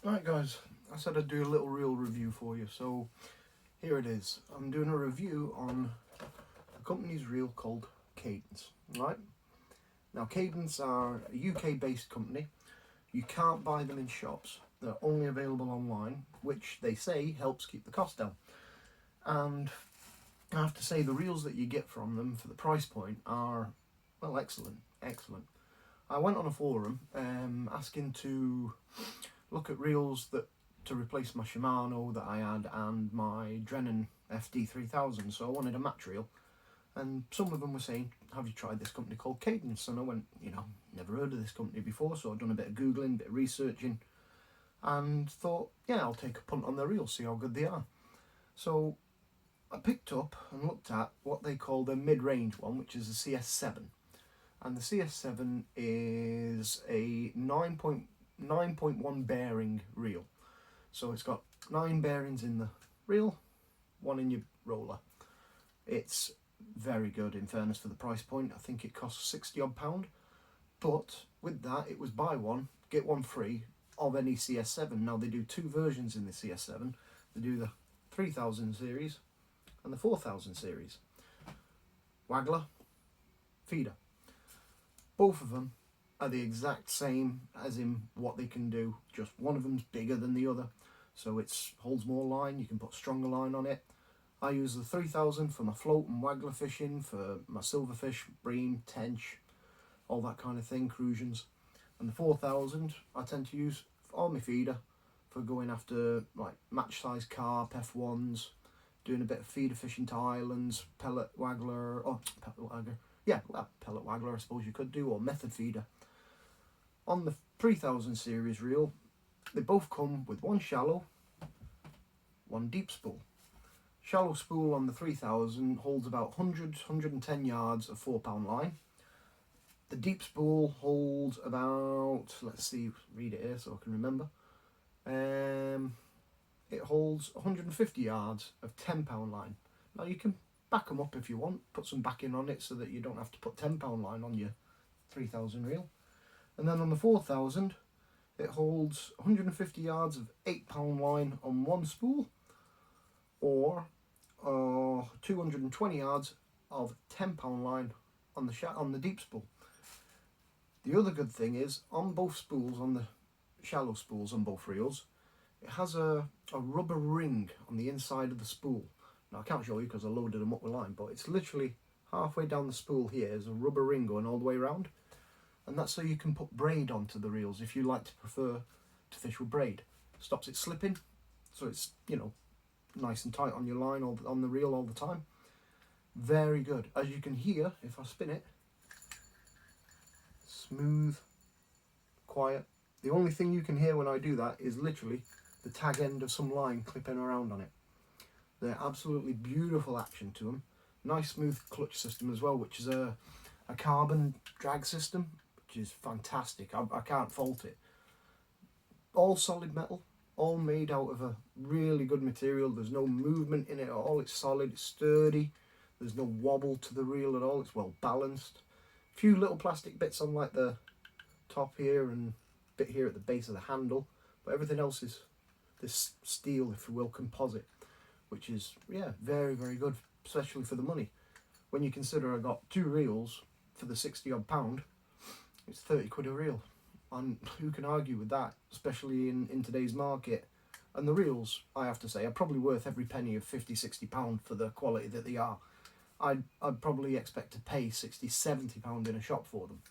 Right guys, I said I'd do a little reel review for you, so here it is. I'm doing a review on a company's reel called Cadence. Right? Now Cadence are a UK based company. You can't buy them in shops. They're only available online, which they say helps keep the cost down. And I have to say the reels that you get from them for the price point are, well, excellent. I went on a forum asking to look at reels to replace my Shimano that I had and my Drennan FD3000, so I wanted a match reel. And some of them were saying, have you tried this company called Cadence? And I went, never heard of this company before, so I'd done a bit of Googling, a bit of researching, and thought, yeah, I'll take a punt on their reels, see how good they are. So I picked up and looked at what they call the mid-range one, which is a CS7. And the CS7 is a 9.1 bearing reel. So it's got 9 bearings in the reel, 1 in your roller. It's very good in fairness for the price point. I think it costs £60 odd, but with that it was buy one, get one free of any CS7. Now they do 2 versions in the CS7. They do the 3000 series and the 4000 series. Waggler, feeder. Both of them are the exact same as in what they can do, just one of them's bigger than the other, so it holds more line, you can put stronger line on it. I use the 3000 for my float and waggler fishing, for my silverfish, bream, tench, all that kind of thing, crusions. And the 4000 I tend to use on my feeder for going after like match size carp, F1s, doing a bit of feeder fishing to islands, pellet waggler, pellet waggler I suppose you could do, or method feeder. On the 3000 series reel, they both come with one shallow, one deep spool. Shallow spool on the 3000 holds about 110 yards of 4-pound line. The deep spool holds about, let's see, read it here so I can remember. It holds 150 yards of 10-pound line. Now you can back them up if you want, put some backing on it so that you don't have to put 10-pound line on your 3000 reel. And then on the 4000, it holds 150 yards of 8-pound line on one spool, or 220 yards of 10-pound line on the deep spool. The other good thing is, on both spools, on the shallow spools on both reels, it has a rubber ring on the inside of the spool. Now I can't show you because I loaded them up with line, but it's literally halfway down the spool here is a rubber ring going all the way around. And that's so you can put braid onto the reels if you prefer to fish with braid. Stops it slipping, so it's, nice and tight on your line or on the reel all the time. Very good. As you can hear, if I spin it, smooth, quiet. The only thing you can hear when I do that is literally the tag end of some line clipping around on it. They're absolutely beautiful action to them. Nice smooth clutch system as well, which is a carbon drag system, which is fantastic. I can't fault it. All solid metal, all made out of a really good material. There's no movement in it at all. It's solid, it's sturdy. There's no wobble to the reel at all. It's well balanced. A few little plastic bits on like the top here and bit here at the base of the handle, but everything else is this steel, if you will, composite, which is, yeah, very, very good, especially for the money. When you consider I got 2 reels for the 60 odd pound, it's 30 quid a reel. And who can argue with that, especially in today's market? And the reels, I have to say, are probably worth every penny of 50, 60 pound for the quality that they are. I'd probably expect to pay 60, 70 pound in a shop for them.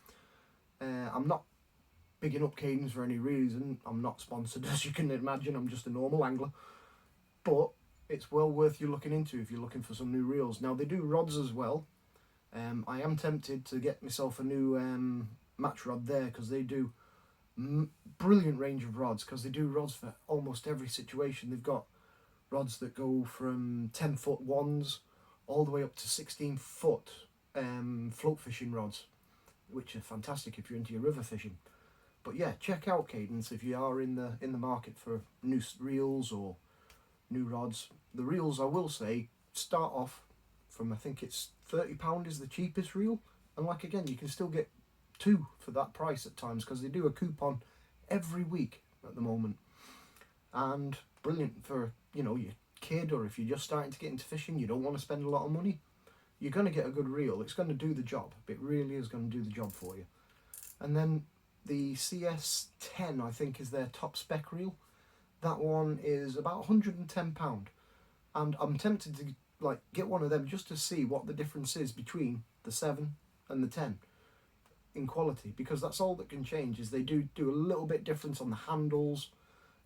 I'm not bigging up Cadence for any reason. I'm not sponsored, as you can imagine. I'm just a normal angler. But it's well worth you looking into if you're looking for some new reels. Now, they do rods as well. I am tempted to get myself a new match rod there, because they do brilliant range of rods, because they do rods for almost every situation. They've got rods that go from 10-foot ones all the way up to 16-foot float fishing rods, which are fantastic if you're into your river fishing. But yeah, check out Cadence if you are in the market for new reels or new rods. The reels, I will say, start off from, I think it's £30 is the cheapest reel, and like again, you can still get 2 for that price at times, because they do a coupon every week at the moment. and brilliant for, you know, your kid, or if you're just starting to get into fishing, you don't want to spend a lot of money. You're going to get a good reel. It's going to do the job. It really is going to do the job for you. And then the CS10, I think, is their top spec reel. That one is about £110, and I'm tempted to like get one of them just to see what the difference is between the 7 and the 10 in quality, because that's all that can change. Is they do a little bit difference on the handles,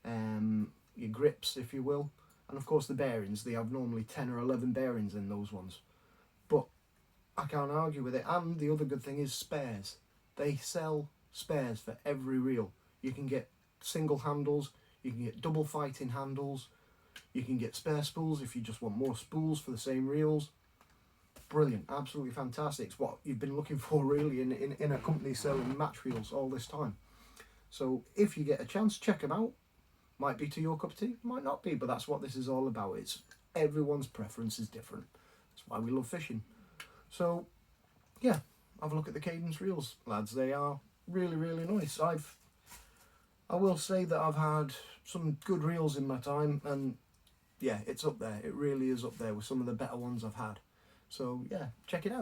your grips, if you will, and of course the bearings. They have normally 10 or 11 bearings in those ones, but I can't argue with it. And the other good thing is spares. They sell spares for every reel. You can get single handles, you can get double fighting handles, you can get spare spools if you just want more spools for the same reels. Brilliant, absolutely fantastic. It's what you've been looking for really in a company selling match reels all this time. So if you get a chance, check them out. Might be to your cup of tea, might not be, but that's what this is all about. It's everyone's preference is different. That's why we love fishing. So yeah, have a look at the Cadence reels, lads. They are really, really nice. I will say that I've had some good reels in my time, and yeah, it's up there. It really is up there with some of the better ones I've had. So yeah, check it out.